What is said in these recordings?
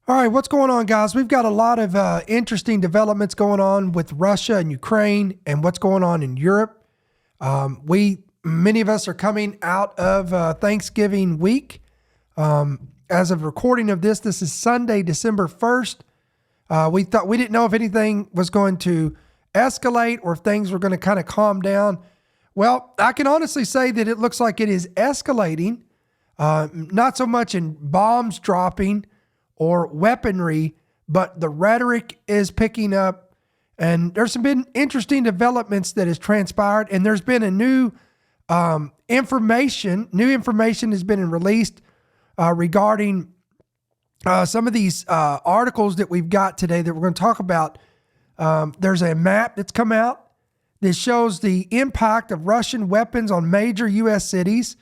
All right, what's going on, guys? We've got a lot of interesting developments going on with Russia and Ukraine and what's going on in Europe. Many of us are coming out of Thanksgiving week. As of recording of this is Sunday, December 1st. We didn't know if anything was going to escalate or if things were going to kind of calm down. Well, I can honestly say that it looks like it is escalating, not so much in bombs dropping or weaponry, but the rhetoric is picking up, and there's been interesting developments that has transpired, and there's been a new information has been released regarding some of these articles that we've got today that we're going to talk about. There's a map that's come out that shows the impact of Russian weapons on major U.S. cities,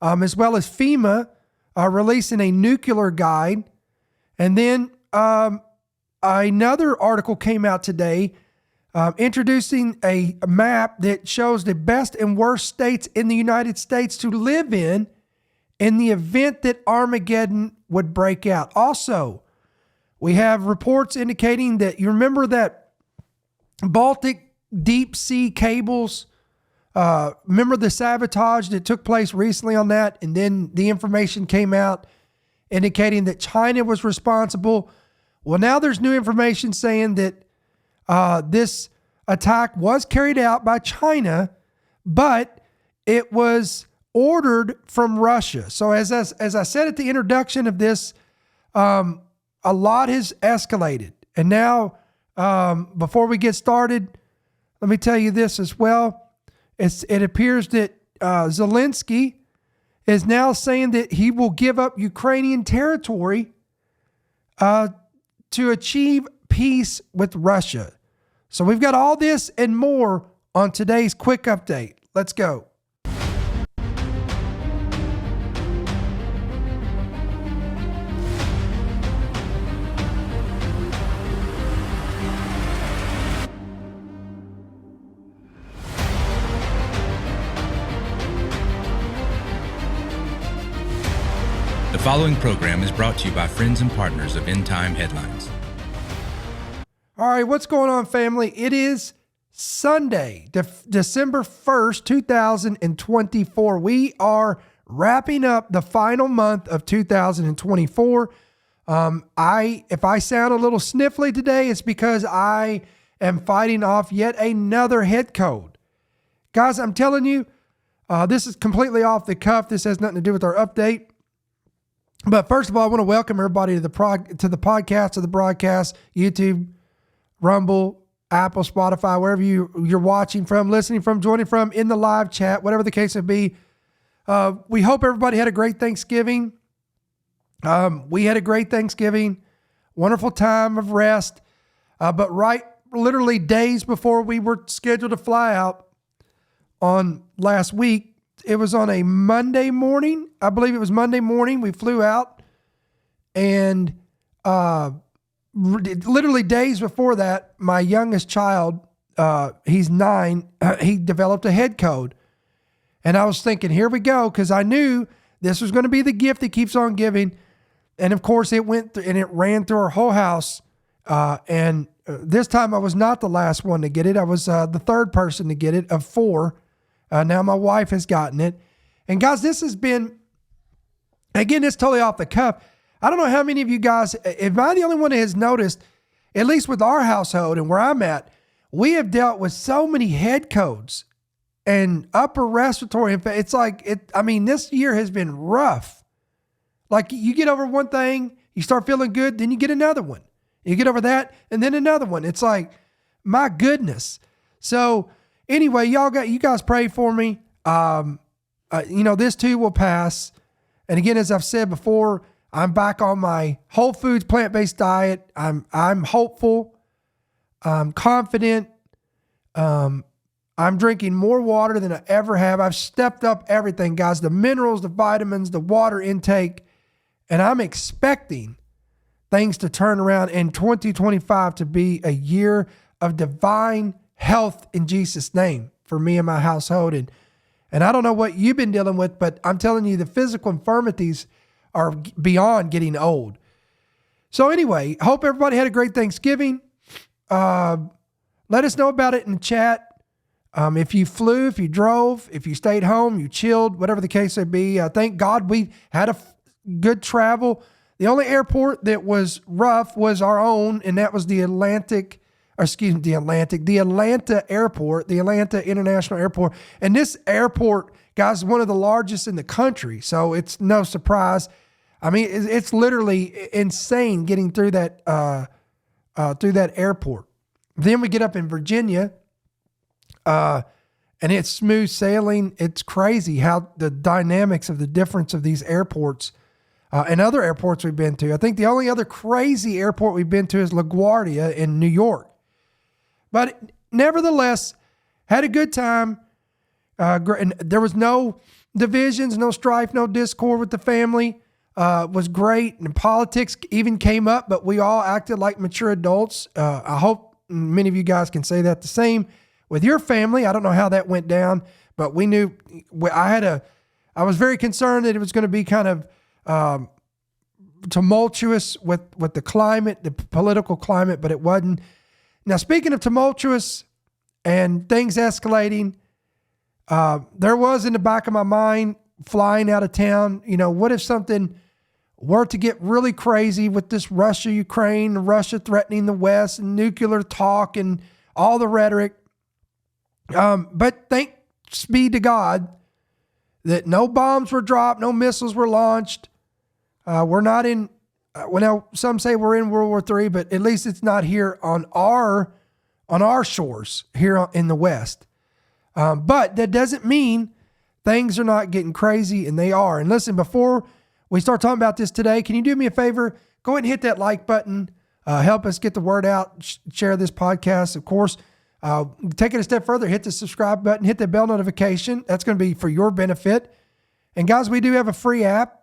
as well as FEMA releasing a nuclear guide. And then another article came out today introducing a map that shows the best and worst states in the United States to live in the event that Armageddon would break out. Also, we have reports indicating that you remember that Baltic deep sea cables, remember the sabotage that took place recently on that? And then the information came out indicating that China was responsible. Well, now there's new information saying that this attack was carried out by China, but it was ordered from Russia. So as I said at the introduction of this, a lot has escalated. And now, before we get started, let me tell you this as well. It appears that Zelensky is now saying that he will give up Ukrainian territory to achieve peace with Russia. So we've got all this and more on today's quick update. Let's go. The following program is brought to you by friends and partners of End Time Headlines. All right, what's going on, family? It is Sunday, December 1st, 2024. We are wrapping up the final month of 2024. If I sound a little sniffly today, it's because I am fighting off yet another head cold. Guys, I'm telling you, this is completely off the cuff. This has nothing to do with our update. But first of all, I want to welcome everybody to the podcast, to the broadcast, YouTube, Rumble, Apple, Spotify, wherever you're watching from, listening from, joining from, in the live chat, whatever the case may be. We hope everybody had a great Thanksgiving. We had a great Thanksgiving, wonderful time of rest. But literally days before we were scheduled to fly out on last week, it was on a Monday morning. I believe it was Monday morning. We flew out, and literally days before that, my youngest child, he's 9, he developed a head cold. And I was thinking, here we go, because I knew this was going to be the gift that keeps on giving. And of course, it went through, and it ran through our whole house. And this time I was not the last one to get it. I was the third person to get it of 4. Now my wife has gotten it. And guys, this has been, again, it's totally off the cuff. I don't know how many of you guys, am I the only one that has noticed, at least with our household and where I'm at, we have dealt with so many head colds and upper respiratory infections. It's like, this year has been rough. Like you get over one thing, you start feeling good, then you get another one. You get over that, and then another one. It's like, my goodness. So anyway, you guys pray for me. This too will pass. And again, as I've said before, I'm back on my whole foods, plant-based diet. I'm hopeful. I'm confident. I'm drinking more water than I ever have. I've stepped up everything, guys, the minerals, the vitamins, the water intake. And I'm expecting things to turn around in 2025 to be a year of divine health in Jesus' name for me and my household. And I don't know what you've been dealing with, but I'm telling you, the physical infirmities are beyond getting old. So anyway, hope everybody had a great Thanksgiving. Let us know about it in the chat. If you flew, if you drove, if you stayed home, you chilled, whatever the case may be. Thank God we had a good travel. The only airport that was rough was our own, and that was the Atlanta Airport, the Atlanta International Airport. And this airport, guys, is one of the largest in the country, so it's no surprise. I mean, it's literally insane getting through that airport. Then we get up in Virginia, and it's smooth sailing. It's crazy how the dynamics of the difference of these airports and other airports we've been to. I think the only other crazy airport we've been to is LaGuardia in New York. But nevertheless, had a good time. And there was no divisions, no strife, no discord with the family. Was great. And politics even came up, but we all acted like mature adults. I hope many of you guys can say that the same with your family. I don't know how that went down, but we knew I was very concerned that it was going to be kind of tumultuous with the climate, the political climate, but it wasn't. Now, speaking of tumultuous and things escalating, there was in the back of my mind flying out of town, what if something were to get really crazy with this Russia threatening the West and nuclear talk and all the rhetoric. But thanks be to God that no bombs were dropped, no missiles were launched. We're not in, now some say we're in World War III, but at least it's not here on our shores here in the West. But that doesn't mean things are not getting crazy, and they are. And listen, before we start talking about this today, can you do me a favor? Go ahead and hit that like button. Help us get the word out. Share this podcast. Of course, take it a step further. Hit the subscribe button. Hit the bell notification. That's going to be for your benefit. And guys, we do have a free app.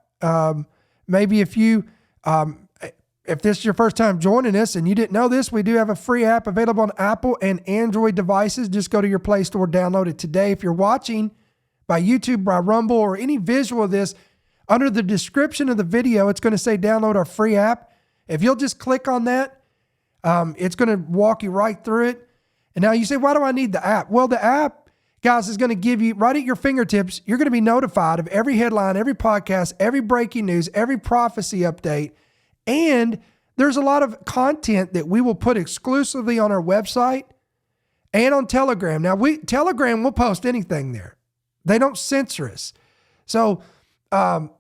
Maybe if this is your first time joining us and you didn't know this, we do have a free app available on Apple and Android devices. Just go to your Play Store, download it today. If you're watching by YouTube, by Rumble, or any visual of this, under the description of the video, it's going to say download our free app. If you'll just click on that, it's going to walk you right through it. And now you say, why do I need the app? Well, the app, guys, is going to give you, right at your fingertips, you're going to be notified of every headline, every podcast, every breaking news, every prophecy update. And there's a lot of content that we will put exclusively on our website and on Telegram. Now, Telegram will post anything there. They don't censor us. So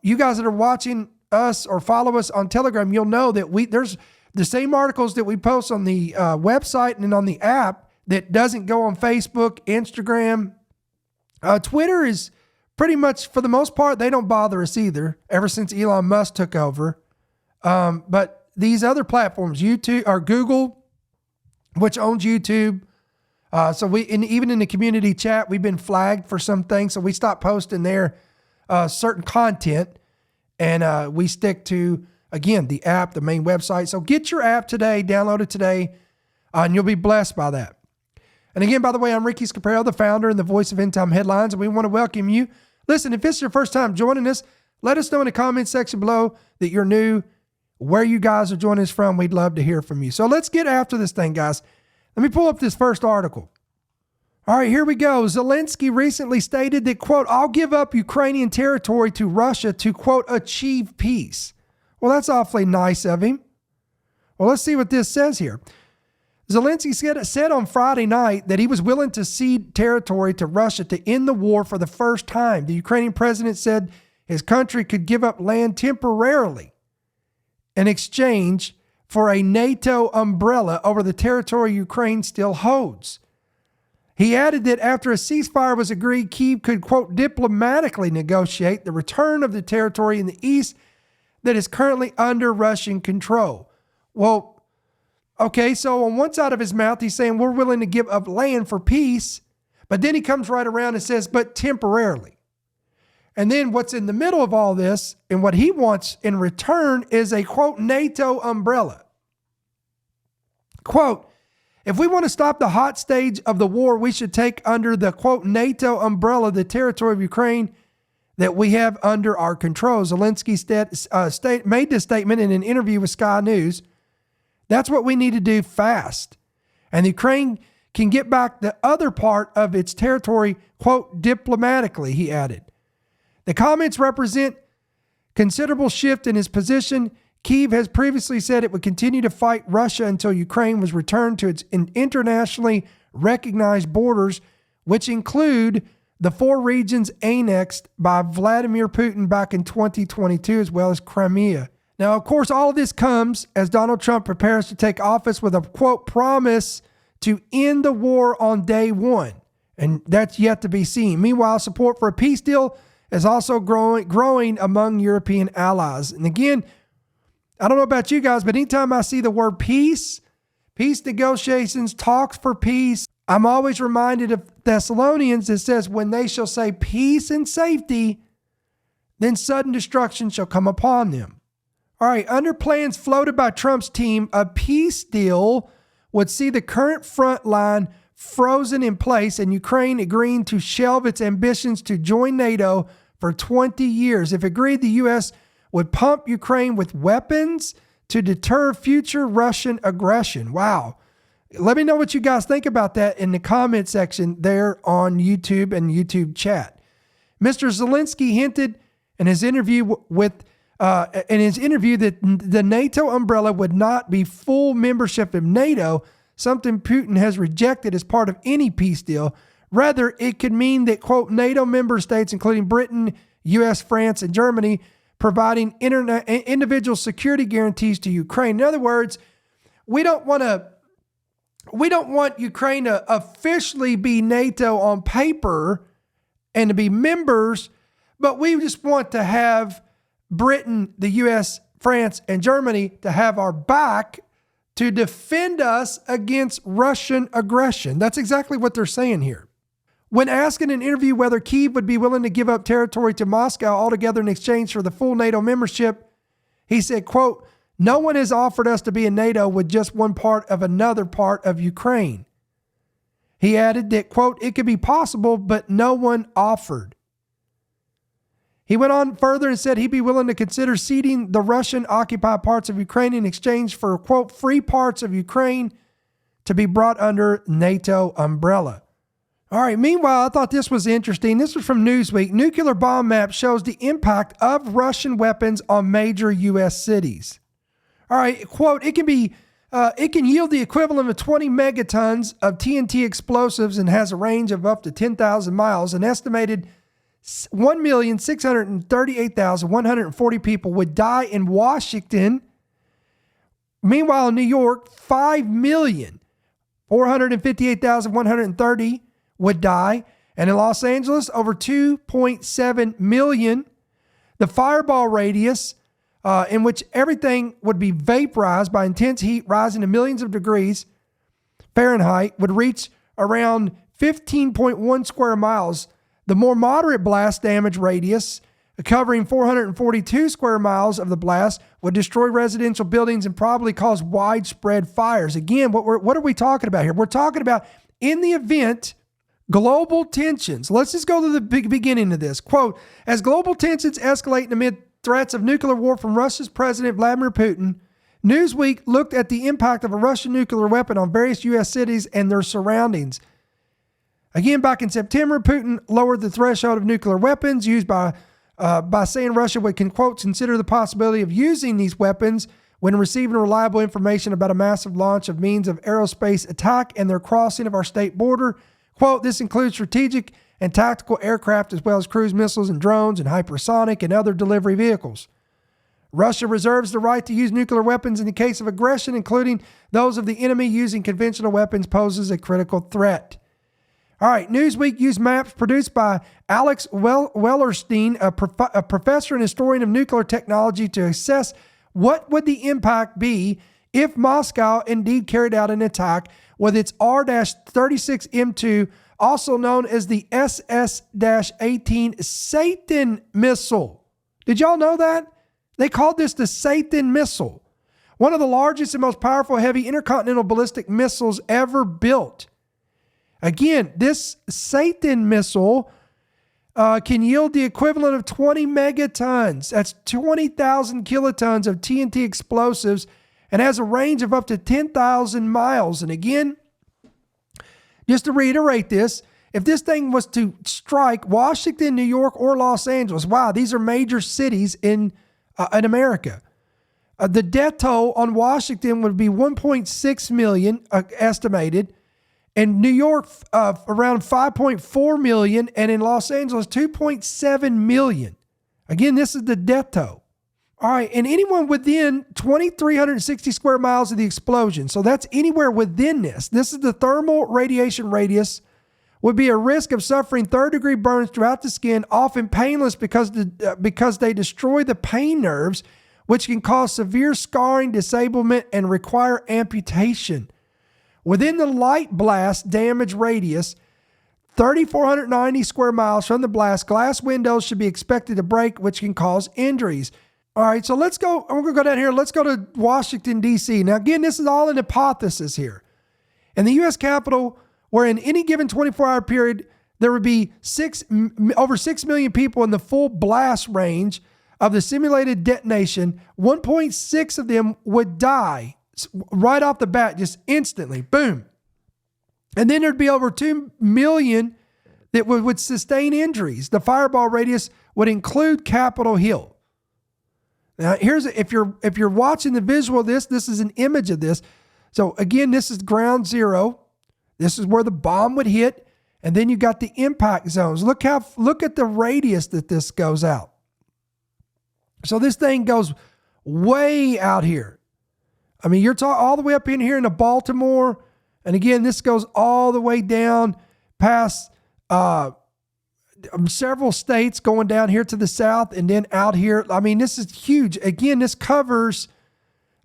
you guys that are watching us or follow us on Telegram, you'll know that there's the same articles that we post on the website and on the app that doesn't go on Facebook, Instagram. Twitter is pretty much, for the most part, they don't bother us either, ever since Elon Musk took over. But these other platforms, YouTube or Google, which owns YouTube. So even in the community chat, we've been flagged for some things. So we stopped posting there certain content, and we stick to, again, the app, the main website. So get your app today, download it today, and you'll be blessed by that. And again, by the way, I'm Ricky Scaparo, the founder and the voice of End Time Headlines, and we want to welcome you. Listen, if it's your first time joining us, let us know in the comments section below that you're new, where you guys are joining us from. We'd love to hear from you. So let's get after this thing, guys. Let me pull up this first article. All right, here we go. Zelensky recently stated that, quote, I'll give up Ukrainian territory to Russia to, quote, achieve peace. Well, that's awfully nice of him. Well, let's see what this says here. Zelensky said on Friday night that he was willing to cede territory to Russia to end the war for the first time. The Ukrainian president said his country could give up land temporarily in exchange for a NATO umbrella over the territory Ukraine still holds. He added that after a ceasefire was agreed, Kyiv could, quote, diplomatically negotiate the return of the territory in the east that is currently under Russian control. Well, okay, so on one side of his mouth, he's saying we're willing to give up land for peace, but then he comes right around and says, but temporarily. And then what's in the middle of all this and what he wants in return is a, quote, NATO umbrella. Quote, if we want to stop the hot stage of the war, we should take under the, quote, NATO umbrella the territory of Ukraine that we have under our control. Zelensky made this statement in an interview with Sky News. That's what we need to do fast. And Ukraine can get back the other part of its territory, quote, diplomatically, he added. The comments represent considerable shift in his position. Kyiv has previously said it would continue to fight Russia until Ukraine was returned to its internationally recognized borders, which include the 4 regions annexed by Vladimir Putin back in 2022, as well as Crimea. Now, of course, all of this comes as Donald Trump prepares to take office with a, quote, promise to end the war on day one. And that's yet to be seen. Meanwhile, support for a peace deal is also growing among European allies. And again, I don't know about you guys, but anytime I see the word peace negotiations, talks for peace, I'm always reminded of Thessalonians that says, when they shall say peace and safety, then sudden destruction shall come upon them. All right, under plans floated by Trump's team, a peace deal would see the current front line frozen in place and Ukraine agreeing to shelve its ambitions to join NATO for 20 years. If agreed, the U.S. would pump Ukraine with weapons to deter future Russian aggression. Wow. Let me know what you guys think about that in the comment section there on YouTube and YouTube chat. Mr. Zelensky hinted in his interview that the NATO umbrella would not be full membership of NATO, something Putin has rejected as part of any peace deal. Rather, it could mean that, quote, NATO member states, including Britain, U.S., France, and Germany, providing individual security guarantees to Ukraine. In other words, we don't want Ukraine to officially be NATO on paper and to be members, but we just want to have Britain, the U.S., France, and Germany to have our back to defend us against Russian aggression. That's exactly what they're saying here. When asked in an interview whether Kyiv would be willing to give up territory to Moscow altogether in exchange for the full NATO membership, he said, quote, "No one has offered us to be in NATO with just one part of another part of Ukraine." He added that, quote, "It could be possible, but no one offered." He went on further and said he'd be willing to consider ceding the Russian-occupied parts of Ukraine in exchange for, quote, "free parts of Ukraine to be brought under NATO umbrella." All right, meanwhile, I thought this was interesting. This was from Newsweek. Nuclear bomb map shows the impact of Russian weapons on major U.S. cities. All right, quote, it can yield the equivalent of 20 megatons of TNT explosives and has a range of up to 10,000 miles. An estimated 1,638,140 people would die in Washington. Meanwhile, in New York, 5,458,130 would die. And in Los Angeles, over 2.7 million. The fireball radius, in which everything would be vaporized by intense heat rising to millions of degrees Fahrenheit, would reach around 15.1 square miles. The more moderate blast damage radius, covering 442 square miles of the blast, would destroy residential buildings and probably cause widespread fires. Again, what are we talking about here? We're talking about, in the event, global tensions. Let's just go to the beginning of this. Quote, "As global tensions escalate amid threats of nuclear war from Russia's President Vladimir Putin, Newsweek looked at the impact of a Russian nuclear weapon on various U.S. cities and their surroundings. Again, back in September, Putin lowered the threshold of nuclear weapons used by saying Russia would, quote, consider the possibility of using these weapons when receiving reliable information about a massive launch of means of aerospace attack and their crossing of our state border. Quote, this includes strategic and tactical aircraft as well as cruise missiles and drones and hypersonic and other delivery vehicles. Russia reserves the right to use nuclear weapons in the case of aggression, including those of the enemy using conventional weapons poses a critical threat." All right, Newsweek used maps produced by Alex Wellerstein, a professor and historian of nuclear technology, to assess what would the impact be if Moscow indeed carried out an attack with its R-36M2, also known as the SS-18 Satan missile. Did y'all know that? They called this the Satan missile, one of the largest and most powerful heavy intercontinental ballistic missiles ever built. Again, this Satan missile can yield the equivalent of 20 megatons. That's 20,000 kilotons of TNT explosives and has a range of up to 10,000 miles. And again, just to reiterate this, if this thing was to strike Washington, New York, or Los Angeles, wow, these are major cities in America. The death toll on Washington would be 1.6 million estimated. In New York, around 5.4 million, and in Los Angeles, 2.7 million. Again, this is the death toll. All right, and anyone within 2,360 square miles of the explosion, so that's anywhere within this. This is the thermal radiation radius, would be a risk of suffering third-degree burns throughout the skin, often painless because they destroy the pain nerves, which can cause severe scarring, disablement, and require amputation. Within the light blast damage radius, 3,490 square miles from the blast, glass windows should be expected to break, which can cause injuries. All right, so let's go. I'm going to go down here. Let's go to Washington, D.C. Now, again, this is all an hypothesis here. In the U.S. Capitol, where in any given 24-hour period, there would be over 6 million people in the full blast range of the simulated detonation, 1.6 of them would die right off the bat, just instantly, boom. And then there'd be over 2 million that would sustain injuries. The fireball radius would include Capitol Hill. Now, if you're watching the visual of this is an image of this. So again, this is ground zero. This is where the bomb would hit, and then you got the impact zones. Look at the radius that this goes out. So this thing goes way out here. I mean, you're talking all the way up in here into Baltimore, and again, this goes all the way down past several states, going down here to the south, and then out here. I mean, this is huge. Again, this covers.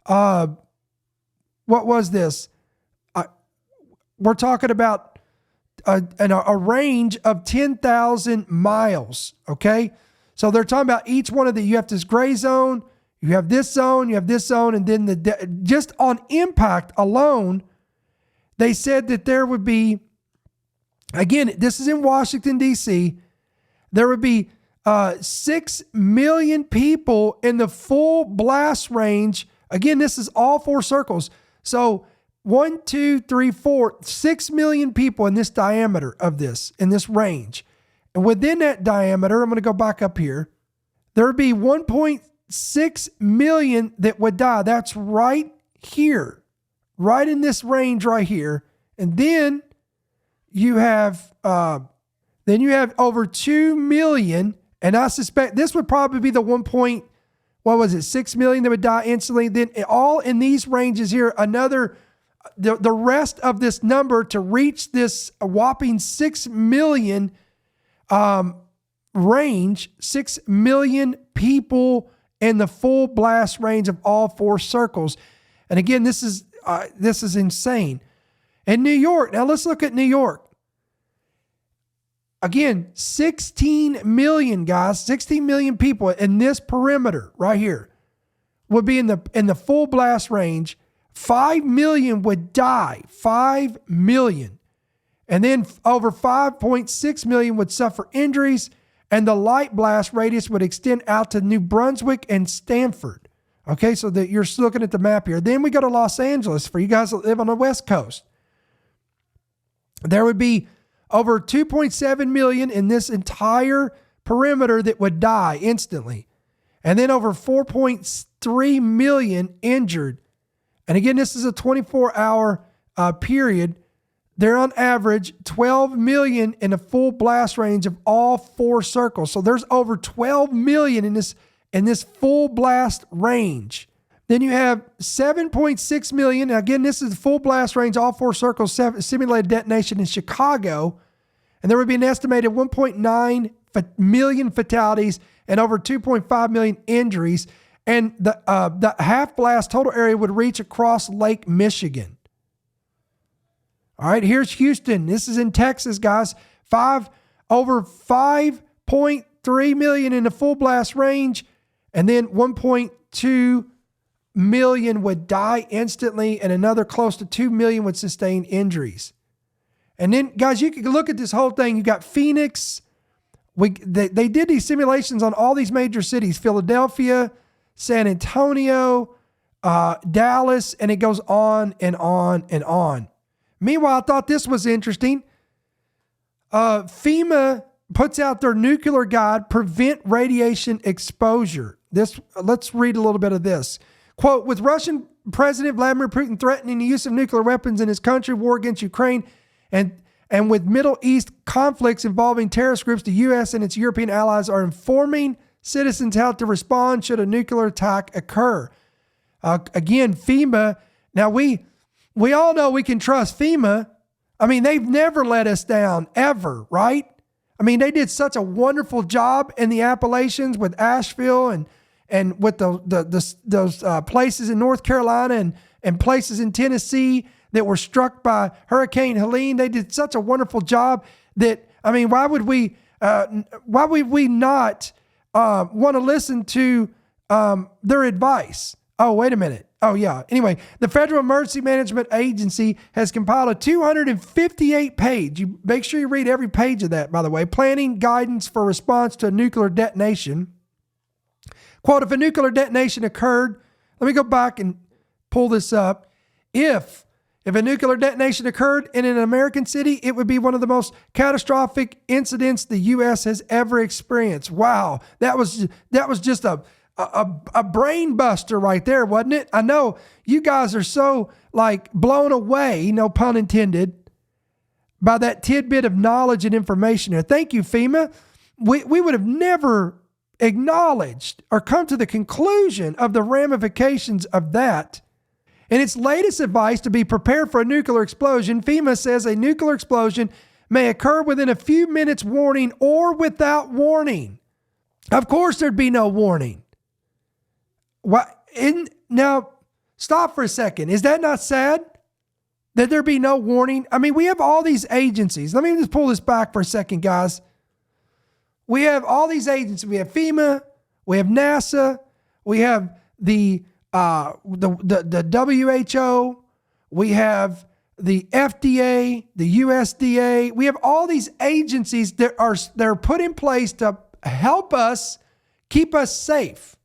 What was this? We're talking about a range of 10,000 miles, okay? So they're talking about each one of you have this gray zone, you have this zone, and then just on impact alone, they said that there would be, again, this is in Washington, D.C., there would be 6 million people in the full blast range. Again, this is all four circles. So 1, 2, 3, 4, 6 million people in this diameter of this, in this range. And within that diameter, I'm going to go back up here, there would be 1.6 million that would die. That's right here, right in this range right here. And then you have over 2 million, and I suspect this would probably be the 6 million that would die instantly. Then all in these ranges here, the rest of this number to reach this whopping 6 million range, 6 million people in the full blast range of all four circles. And again, this is insane. In New York, now let's look at New York. Again, 16 million guys, 16 million people in this perimeter right here would be in the full blast range. 5 million would die, 5 million. And then over 5.6 million would suffer injuries, and the light blast radius would extend out to New Brunswick and Stanford. Okay, so that you're looking at the map here. Then we go to Los Angeles for you guys that live on the West Coast. There would be over 2.7 million in this entire perimeter that would die instantly. And then over 4.3 million injured. And again, this is a 24-hour period. They're on average 12 million in a full blast range of all four circles. So there's over 12 million in this full blast range. Then you have 7.6 million. Again, this is the full blast range, all four circles, simulated detonation in Chicago. And there would be an estimated 1.9 million fatalities and over 2.5 million injuries. And the half blast total area would reach across Lake Michigan. All right, here's Houston. This is in Texas, guys. Over 5.3 million in the full blast range, and then 1.2 million would die instantly, and another close to 2 million would sustain injuries. And then, guys, you can look at this whole thing. You got Phoenix, They did these simulations on all these major cities, Philadelphia, San Antonio, Dallas, and it goes on and on and on. Meanwhile, I thought this was interesting. FEMA puts out their nuclear guide, Prevent Radiation Exposure. Let's read a little bit of this. Quote, with Russian President Vladimir Putin threatening the use of nuclear weapons in his country, war against Ukraine, and with Middle East conflicts involving terrorist groups, the U.S. and its European allies are informing citizens how to respond should a nuclear attack occur. Again, FEMA. Now, we all know we can trust FEMA. I mean, they've never let us down, ever, right? I mean, they did such a wonderful job in the Appalachians with Asheville and with those places in North Carolina and places in Tennessee that were struck by Hurricane Helene. They did such a wonderful job that, I mean, why would we not want to listen to their advice? Oh, wait a minute. Oh, yeah. Anyway, the Federal Emergency Management Agency has compiled a 258-page, you make sure you read every page of that, by the way, planning guidance for response to a nuclear detonation. Quote, if a nuclear detonation occurred, let me go back and pull this up. If a nuclear detonation occurred in an American city, it would be one of the most catastrophic incidents the U.S. has ever experienced. Wow, that was just a brain buster right there, wasn't it? I know you guys are so like blown away, no pun intended, by that tidbit of knowledge and information here. Thank you, FEMA. We would have never acknowledged or come to the conclusion of the ramifications of that. In its latest advice to be prepared for a nuclear explosion, FEMA says a nuclear explosion may occur within a few minutes warning or without warning. Of course, there'd be no warning. Now, stop for a second. Is that not sad that there be no warning? I mean, we have all these agencies. Let me just pull this back for a second, guys. We have all these agencies. We have FEMA, we have NASA, we have the WHO, we have the FDA, the USDA. We have all these agencies that are put in place to help us keep us safe,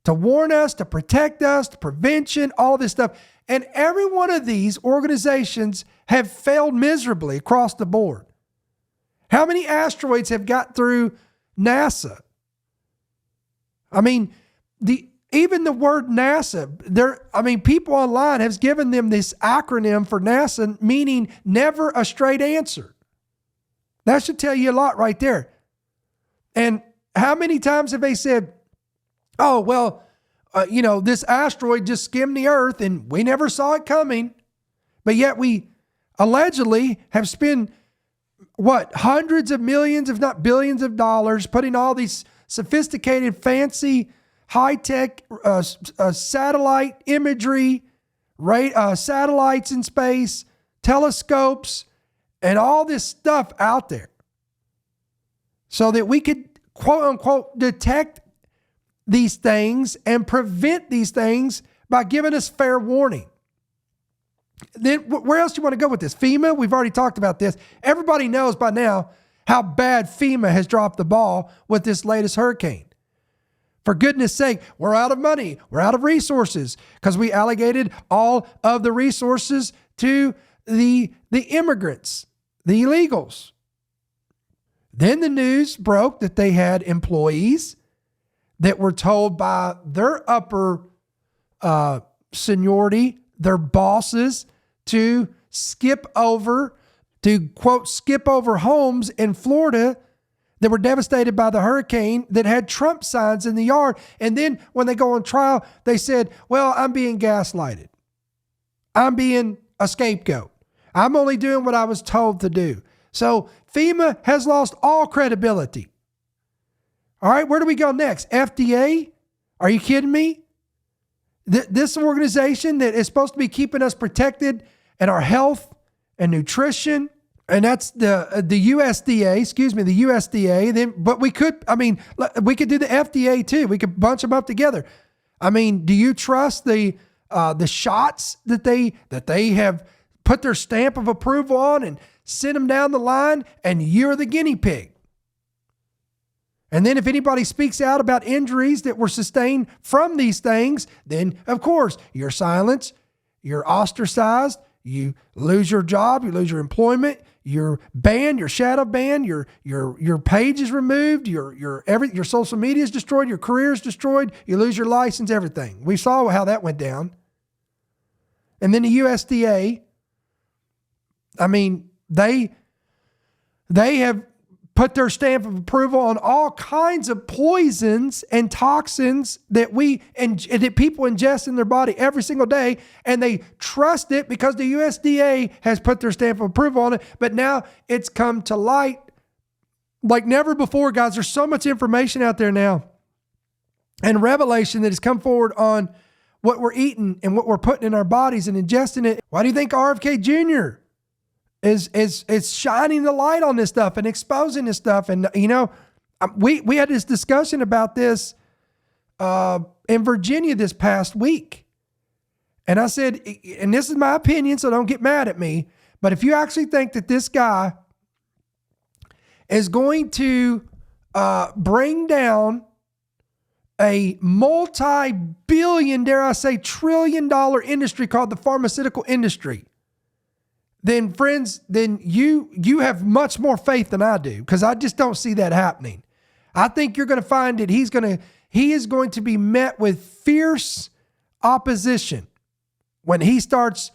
to warn us, to protect us, to prevention, all this stuff. And every one of these organizations have failed miserably across the board. How many asteroids have got through NASA? I mean, even the word NASA, people online have given them this acronym for NASA, meaning never a straight answer. That should tell you a lot right there. And how many times have they said, oh, well, this asteroid just skimmed the earth and we never saw it coming. But yet we allegedly have spent, hundreds of millions, if not billions of dollars, putting all these sophisticated, fancy, high-tech satellite imagery, satellites in space, telescopes, and all this stuff out there so that we could, quote unquote, detect these things and prevent these things by giving us fair warning. Then where else do you want to go with this? FEMA, we've already talked about this. Everybody knows by now how bad FEMA has dropped the ball with this latest hurricane. For goodness sake, we're out of money. We're out of resources because we allocated all of the resources to the immigrants, the illegals. Then the news broke that they had employees that were told by their upper seniority, their bosses, to skip over homes in Florida that were devastated by the hurricane that had Trump signs in the yard. And then when they go on trial, they said, well, I'm being gaslighted. I'm being a scapegoat. I'm only doing what I was told to do. So FEMA has lost all credibility. All right, where do we go next? FDA? Are you kidding me? This organization that is supposed to be keeping us protected and our health and nutrition, and that's the USDA, the USDA. Then, but we could do the FDA too. We could bunch them up together. I mean, do you trust the shots that they have put their stamp of approval on and send them down the line, and you're the guinea pig? And then if anybody speaks out about injuries that were sustained from these things, then of course you're silenced, you're ostracized, you lose your job, you lose your employment, you're banned, you're shadow banned, your page is removed, your social media is destroyed, your career is destroyed, you lose your license, everything. We saw how that went down. And then the USDA, I mean, they have put their stamp of approval on all kinds of poisons and toxins that that people ingest in their body every single day, and they trust it because the USDA has put their stamp of approval on it. But now it's come to light like never before, guys. There's so much information out there now and revelation that has come forward on what we're eating and what we're putting in our bodies and ingesting it. Why do you think RFK Jr. is shining the light on this stuff and exposing this stuff? And, you know, we had this discussion about this in Virginia this past week. And I said, and this is my opinion, so don't get mad at me, but if you actually think that this guy is going to bring down a multi-billion, dare I say, trillion-dollar industry called the pharmaceutical industry, then friends, then you have much more faith than I do, because I just don't see that happening. I think you're going to find that he is going to be met with fierce opposition when he starts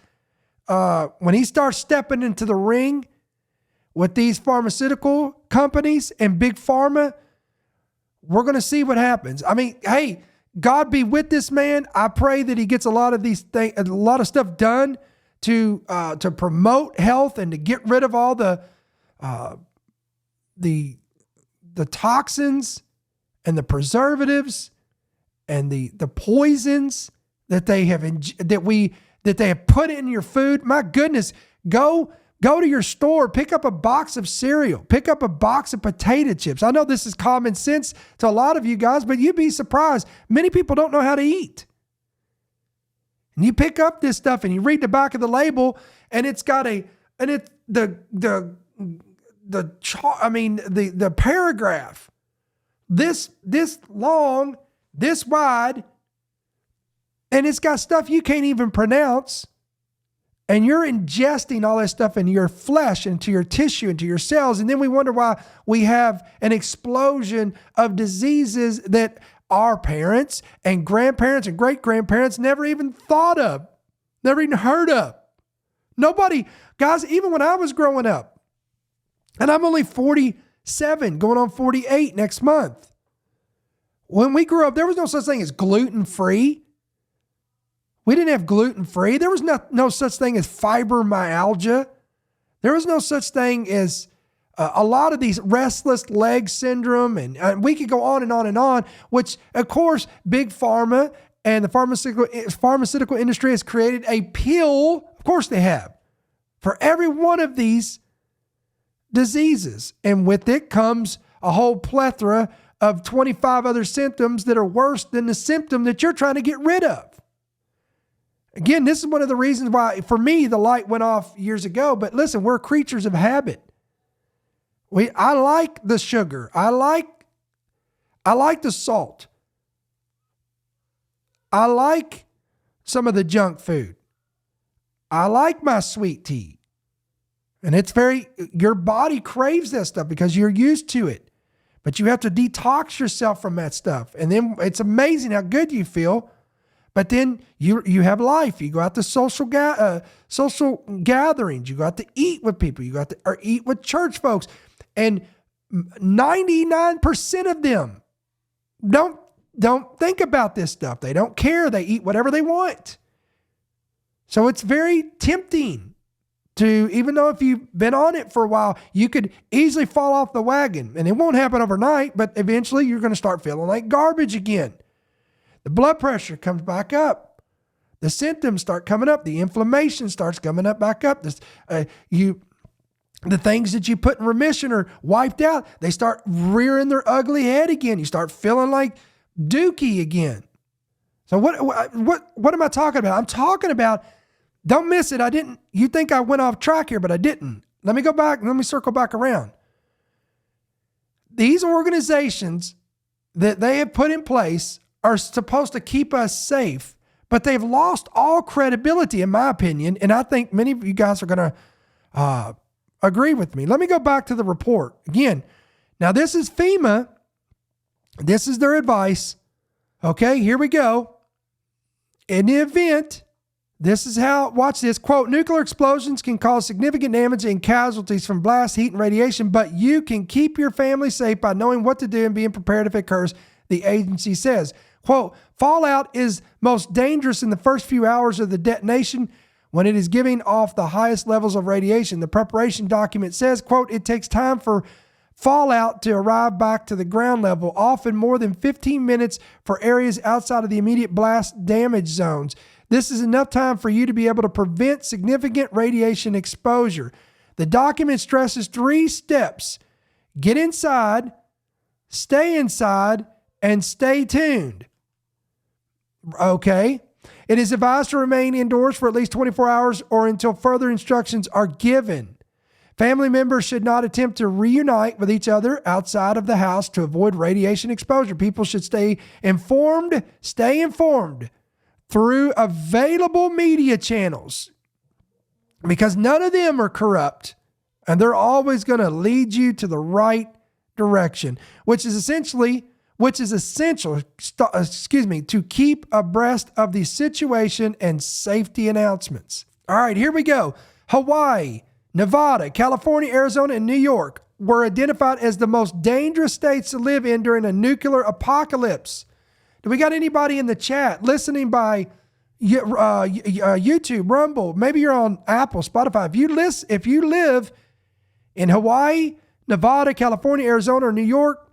stepping into the ring with these pharmaceutical companies and big pharma. We're going to see what happens. I mean, hey, God be with this man. I pray that he gets a lot of these things, a lot of stuff done to promote health and to get rid of all the toxins and the preservatives and the poisons that they have put in your food. My goodness, go to your store, pick up a box of cereal, pick up a box of potato chips. I know this is common sense to a lot of you guys, but you'd be surprised. Many people don't know how to eat. And you pick up this stuff and you read the back of the label, and it's got the paragraph this long, this wide, and it's got stuff you can't even pronounce. And you're ingesting all that stuff into your flesh, into your tissue, into your cells. And then we wonder why we have an explosion of diseases that our parents and grandparents and great-grandparents never even thought of, never even heard of. Nobody, guys, even when I was growing up, and I'm only 47, going on 48 next month. When we grew up, there was no such thing as gluten-free. We didn't have gluten-free. There was no such thing as fibromyalgia. There was no such thing as a lot of these restless leg syndrome. And we could go on and on and on, which, of course, Big Pharma and the pharmaceutical industry has created a pill, of course they have, for every one of these diseases. And with it comes a whole plethora of 25 other symptoms that are worse than the symptom that you're trying to get rid of. Again, this is one of the reasons why, for me, the light went off years ago. But listen, we're creatures of habit. I like the sugar. I like the salt. I like some of the junk food. I like my sweet tea. And your body craves that stuff because you're used to it. But you have to detox yourself from that stuff. And then it's amazing how good you feel. But then you have life. You go out to social gatherings. You go out to eat with people. You go out to or eat with church folks. And 99% of them don't think about this stuff. They don't care. They eat whatever they want. So it's very tempting to, even though if you've been on it for a while, you could easily fall off the wagon. And it won't happen overnight, but eventually you're going to start feeling like garbage again. The blood pressure comes back up. The symptoms start coming up. The inflammation starts coming up back up. The things that you put in remission are wiped out. They start rearing their ugly head again. You start feeling like dookie again. So what am I talking about? I'm talking about, don't miss it. You think I went off track here, but I didn't. Let me go back. Let me circle back around. these organizations that they have put in place are supposed to keep us safe, but they've lost all credibility, in my opinion. And I think many of you guys are going to agree with me. Let me go back to the report again. Now, this is FEMA. This is their advice. Okay, here we go. In the event, this is how, watch this, quote, nuclear explosions can cause significant damage and casualties from blast, heat, and radiation, but you can keep your family safe by knowing what to do and being prepared if it occurs, the agency says. Quote, fallout is most dangerous in the first few hours of the detonation when it is giving off the highest levels of radiation. The preparation document says, quote, it takes time for fallout to arrive back to the ground level, often more than 15 minutes for areas outside of the immediate blast damage zones. This is enough time for you to be able to prevent significant radiation exposure. The document stresses 3 steps: get inside, stay inside, and stay tuned. Okay. It is advised to remain indoors for at least 24 hours or until further instructions are given. Family members should not attempt to reunite with each other outside of the house to avoid radiation exposure. People should stay informed through available media channels, because none of them are corrupt, and they're always going to lead you to the right direction, which is essential to keep abreast of the situation and safety announcements. All right, here we go. Hawaii, Nevada, California, Arizona, and New York were identified as the most dangerous states to live in during a nuclear apocalypse. Do we got anybody in the chat listening by YouTube, Rumble? Maybe you're on Apple, Spotify. If you live in Hawaii, Nevada, California, Arizona, or New York,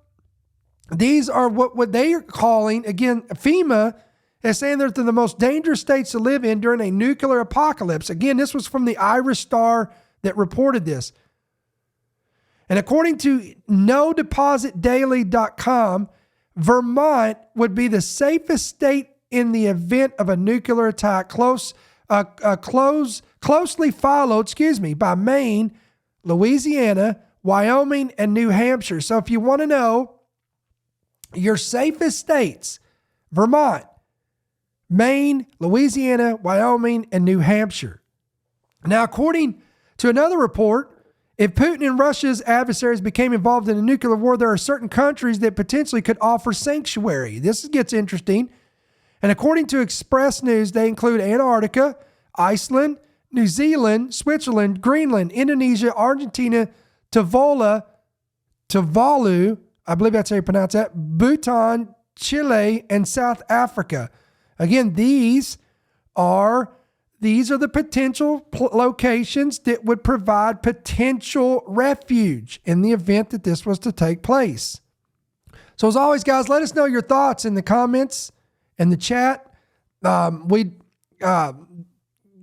these are what they are calling, again, FEMA is saying they're the most dangerous states to live in during a nuclear apocalypse. Again, this was from the Irish Star that reported this. And according to nodepositdaily.com, Vermont would be the safest state in the event of a nuclear attack, closely followed, by Maine, Louisiana, Wyoming, and New Hampshire. So if you want to know your safest states, Vermont, Maine, Louisiana, Wyoming, and New Hampshire. Now, according to another report, if Putin and Russia's adversaries became involved in a nuclear war, there are certain countries that potentially could offer sanctuary. This gets interesting. And according to Express News, they include Antarctica, Iceland, New Zealand, Switzerland, Greenland, Indonesia, Argentina, Tuvalu, I believe that's how you pronounce that, Bhutan, Chile, and South Africa. Again, these are the potential locations that would provide potential refuge in the event that this was to take place. So as always, guys, let us know your thoughts in the comments and the chat.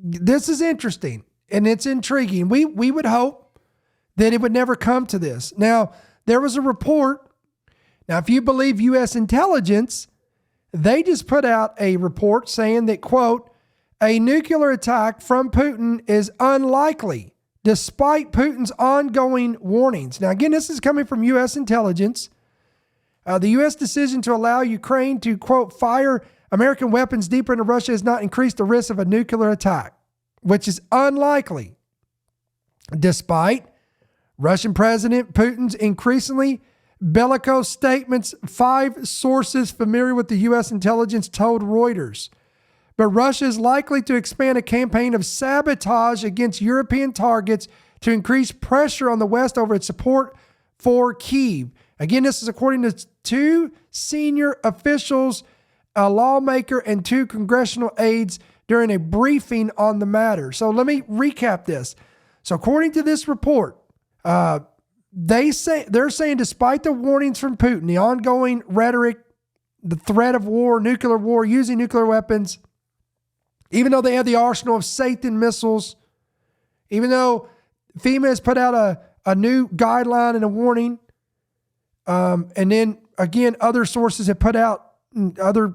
This is interesting and it's intriguing. We would hope that it would never come to this. Now, there was a report. Now, if you believe U.S. intelligence, they just put out a report saying that, quote, a nuclear attack from Putin is unlikely, despite Putin's ongoing warnings. Now, again, this is coming from U.S. intelligence. The U.S. decision to allow Ukraine to, quote, fire American weapons deeper into Russia has not increased the risk of a nuclear attack, which is unlikely, despite Russian President Putin's increasingly bellicose statements. 5 sources familiar with the U.S. intelligence told Reuters. But Russia is likely to expand a campaign of sabotage against European targets to increase pressure on the West over its support for Kyiv. Again, this is according to 2 senior officials, a lawmaker, and 2 congressional aides during a briefing on the matter. So let me recap this. So according to this report, they're saying despite the warnings from Putin, the ongoing rhetoric, the threat of war, nuclear war, using nuclear weapons, even though they have the arsenal of Satan missiles, even though FEMA has put out a new guideline and a warning, and then again, other sources have put out other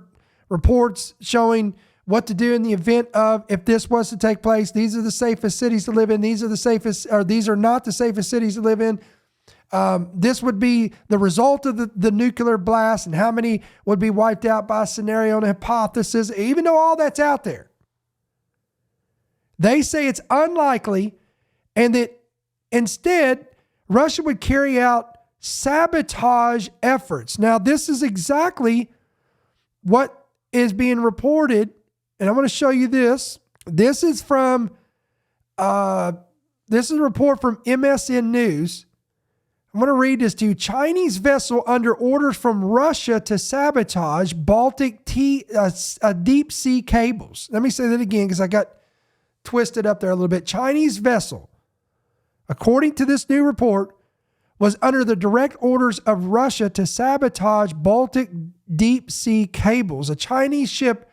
reports showing what to do in the event of, if this was to take place, these are the safest cities to live in. These are not the safest cities to live in. this would be the result of the nuclear blast and how many would be wiped out by a scenario and a hypothesis, even though all that's out there. They say it's unlikely and that instead Russia would carry out sabotage efforts. Now, this is exactly what is being reported, and I want to show you this. This is from this is a report from MSN News. I'm going to read this to you. Chinese vessel under orders from Russia to sabotage Baltic deep sea cables. Let me say that again because I got twisted up there a little bit. Chinese vessel, according to this new report, was under the direct orders of Russia to sabotage Baltic deep sea cables. A Chinese ship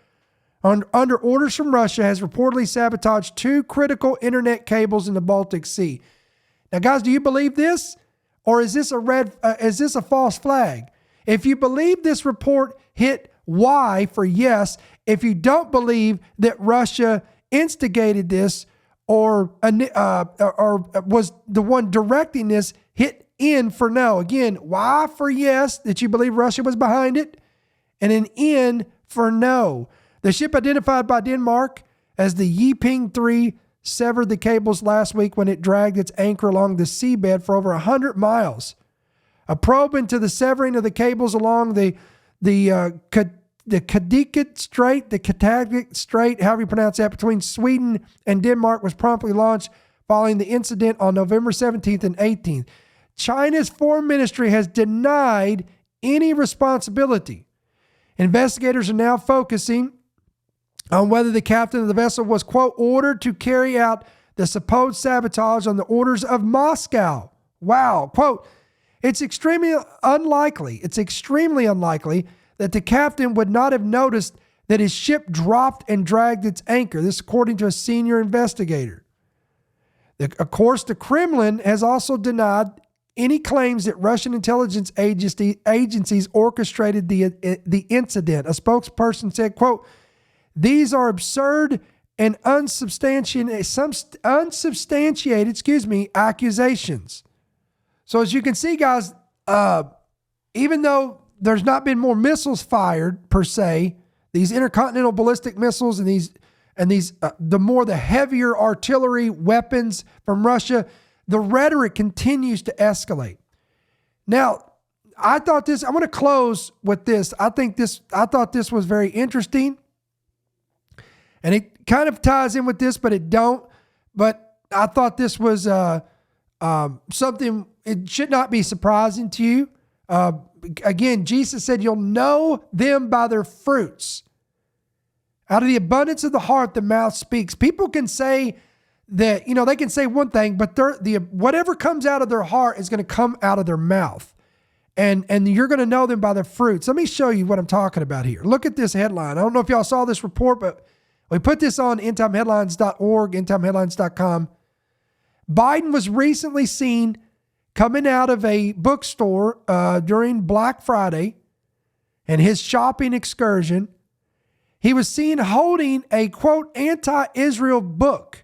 under orders from Russia has reportedly sabotaged 2 critical internet cables in the Baltic Sea. Now, guys, do you believe this? Or is this a false flag? If you believe this report, hit Y for yes. If you don't believe that Russia instigated this or was the one directing this, hit N for no. Again, Y for yes, that you believe Russia was behind it, and an N for no. The ship identified by Denmark as the Yiping 3 severed the cables last week when it dragged its anchor along the seabed for over 100 miles. A probe into the severing of the cables along the Kattegat Strait, however you pronounce that, between Sweden and Denmark was promptly launched following the incident on November 17th and 18th. China's foreign ministry has denied any responsibility. Investigators are now focusing on whether the captain of the vessel was, quote, ordered to carry out the supposed sabotage on the orders of Moscow. Wow. Quote, it's extremely unlikely that the captain would not have noticed that his ship dropped and dragged its anchor. This according to a senior investigator. Of course, the Kremlin has also denied any claims that Russian intelligence agencies orchestrated the incident. A spokesperson said, quote, these are absurd and unsubstantiated accusations. So as you can see, guys, even though there's not been more missiles fired per se, these intercontinental ballistic missiles and these the heavier artillery weapons from Russia, the rhetoric continues to escalate. Now, I want to close with this. I thought this was very interesting. And it kind of ties in with this, but it don't. But I thought this was something, it should not be surprising to you. Again, Jesus said, you'll know them by their fruits. Out of the abundance of the heart, the mouth speaks. People can say that, they can say one thing, but whatever comes out of their heart is going to come out of their mouth. And you're going to know them by their fruits. Let me show you what I'm talking about here. Look at this headline. I don't know if y'all saw this report, but we put this on endtimeheadlines.org, endtimeheadlines.com. Biden was recently seen coming out of a bookstore during Black Friday and his shopping excursion. He was seen holding a, quote, anti-Israel book.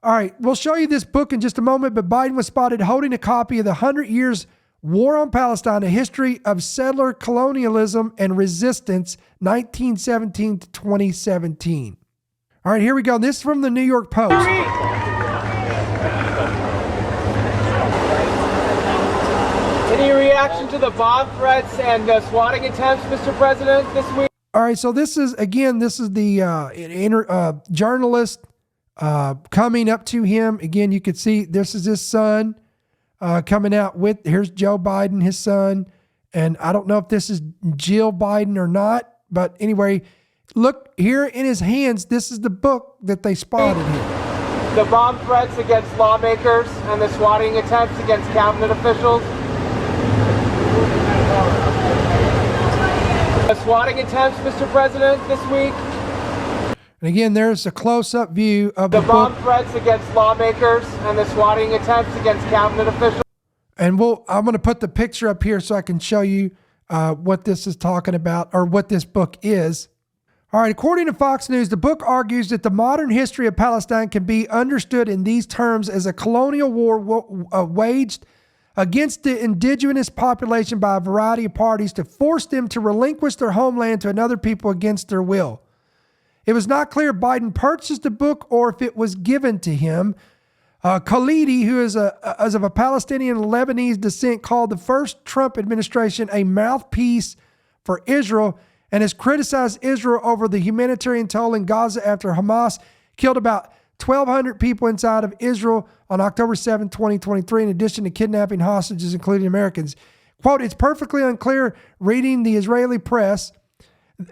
All right, we'll show you this book in just a moment, but Biden was spotted holding a copy of the 100 Years War on Palestine, A History of Settler Colonialism and Resistance, 1917 to 2017. All right, here we go. This is from the New York Post. Any reaction to the bomb threats and swatting attempts, Mr. President, this week? All right, so this is the journalist coming up to him. Again, you can see this is his son coming out with, here's Joe Biden, his son. And I don't know if this is Jill Biden or not, but anyway, look here in his hands. This is the book that they spotted here. The bomb threats against lawmakers and the swatting attempts against cabinet officials. The swatting attempts, Mr. President, this week. And again, there's a close-up view of the bomb book. Threats against lawmakers and the swatting attempts against cabinet officials. And I'm going to put the picture up here so I can show you what this is talking about, or what this book is. All right, according to Fox News, the book argues that the modern history of Palestine can be understood in these terms as a colonial war waged against the indigenous population by a variety of parties to force them to relinquish their homeland to another people against their will. It was not clear if Biden purchased the book or if it was given to him. Khalidi, who is of a Palestinian and Lebanese descent, called the first Trump administration a mouthpiece for Israel and has criticized Israel over the humanitarian toll in Gaza after Hamas killed about 1,200 people inside of Israel on October 7, 2023, in addition to kidnapping hostages, including Americans. Quote, it's perfectly unclear reading the Israeli press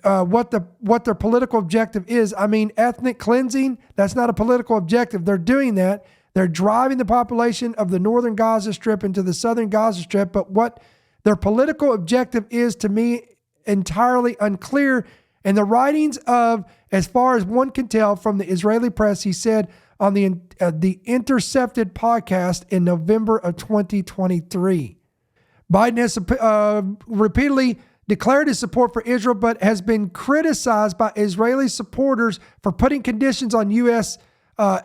what their political objective is. I mean, ethnic cleansing, that's not a political objective. They're doing that. They're driving the population of the northern Gaza Strip into the southern Gaza Strip. But what their political objective is, to me, entirely unclear. And the writings of, as far as one can tell from the Israeli press, he said on the Intercepted podcast in November of 2023. Biden has repeatedly declared his support for Israel, but has been criticized by Israeli supporters for putting conditions on U.S.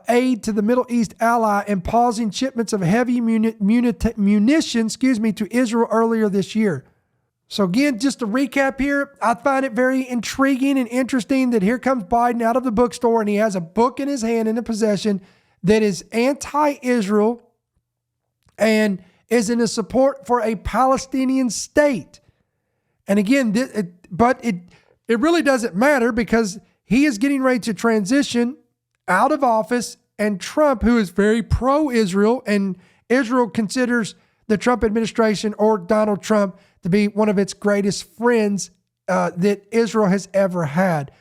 Aid to the Middle East ally and pausing shipments of heavy munition, to Israel earlier this year. So again, just to recap here, I find it very intriguing and interesting that here comes Biden out of the bookstore and he has a book in his hand in a possession that is anti-Israel and is in a support for a Palestinian state. And again, it really doesn't matter because he is getting ready to transition out of office, and Trump, who is very pro-Israel, and Israel considers the Trump administration or Donald Trump to be one of its greatest friends that Israel has ever had.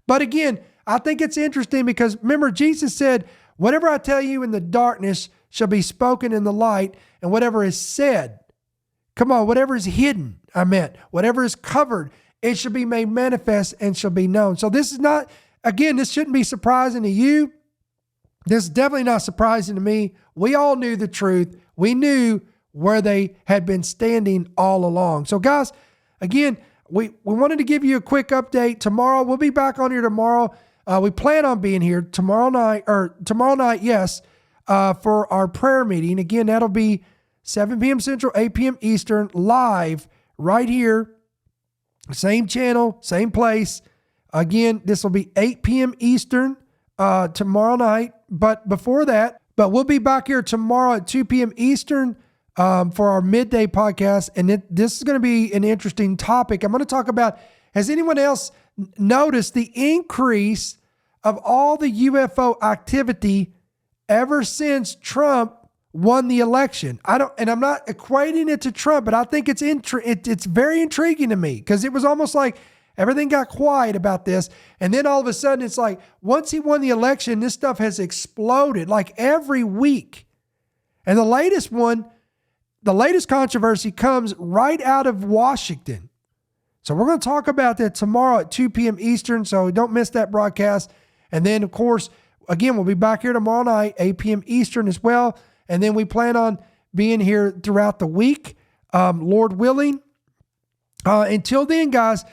But again, I think it's interesting because remember, Jesus said, whatever I tell you in the darkness shall be spoken in the light, and whatever is said, whatever is hidden, whatever is covered, it shall be made manifest and shall be known. So this is not, again, this shouldn't be surprising to you. This is definitely not surprising to me. We all knew the truth. We knew where they had been standing all along. So guys, again, we wanted to give you a quick update. Tomorrow, we'll be back on here tomorrow. We plan on being here tomorrow night, yes, for our prayer meeting. Again, that'll be 7 p.m. Central, 8 p.m. Eastern, live right here. Same channel, same place. Again, this will be 8 p.m. Eastern tomorrow night. But before that, we'll be back here tomorrow at 2 p.m. Eastern for our midday podcast. And this is going to be an interesting topic. I'm going to talk about, has anyone else noticed the increase of all the UFO activity ever since Trump won the election? I'm not equating it to Trump, but I think it's very intriguing to me because it was almost like everything got quiet about this. And then all of a sudden it's like, once he won the election, this stuff has exploded like every week. And the latest controversy comes right out of Washington. So we're going to talk about that tomorrow at 2 p.m. Eastern. So don't miss that broadcast. And then of course, again, we'll be back here tomorrow night, 8 p.m. Eastern as well. And then we plan on being here throughout the week, Lord willing. Until then, guys,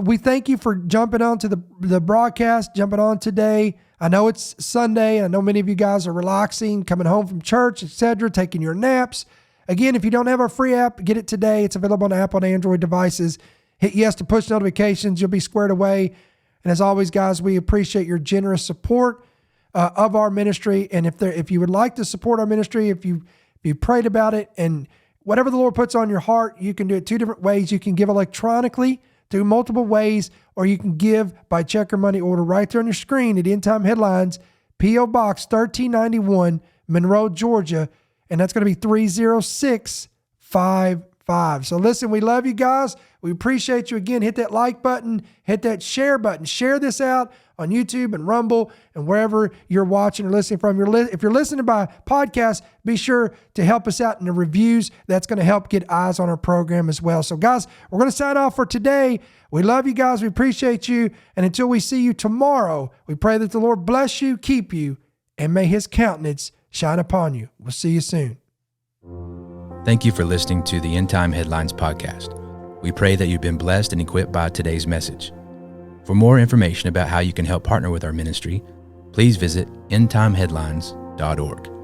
we thank you for jumping on to the broadcast, jumping on today. I know it's Sunday. I know many of you guys are relaxing, coming home from church, etc., taking your naps. Again, if you don't have our free app, get it today. It's available on Apple and Android devices. Hit yes to push notifications. You'll be squared away. And as always, guys, we appreciate your generous support of our ministry. And if you would like to support our ministry, if you prayed about it and whatever the Lord puts on your heart, you can do it 2 different ways. You can give electronically through multiple ways, or you can give by check or money order right there on your screen at End Time Headlines, P.O. Box 1391, Monroe, Georgia. And that's going to be 30655. So listen, we love you guys. We appreciate you. Again, hit that like button, hit that share button. Share this out on YouTube and Rumble and wherever you're watching or listening from. If you're listening by podcast, be sure to help us out in the reviews. That's going to help get eyes on our program as well. So guys, we're going to sign off for today. We love you guys. We appreciate you. And until we see you tomorrow, we pray that the Lord bless you, keep you, and may his countenance shine upon you. We'll see you soon. Thank you for listening to the End Time Headlines podcast. We pray that you've been blessed and equipped by today's message. For more information about how you can help partner with our ministry, please visit endtimeheadlines.org.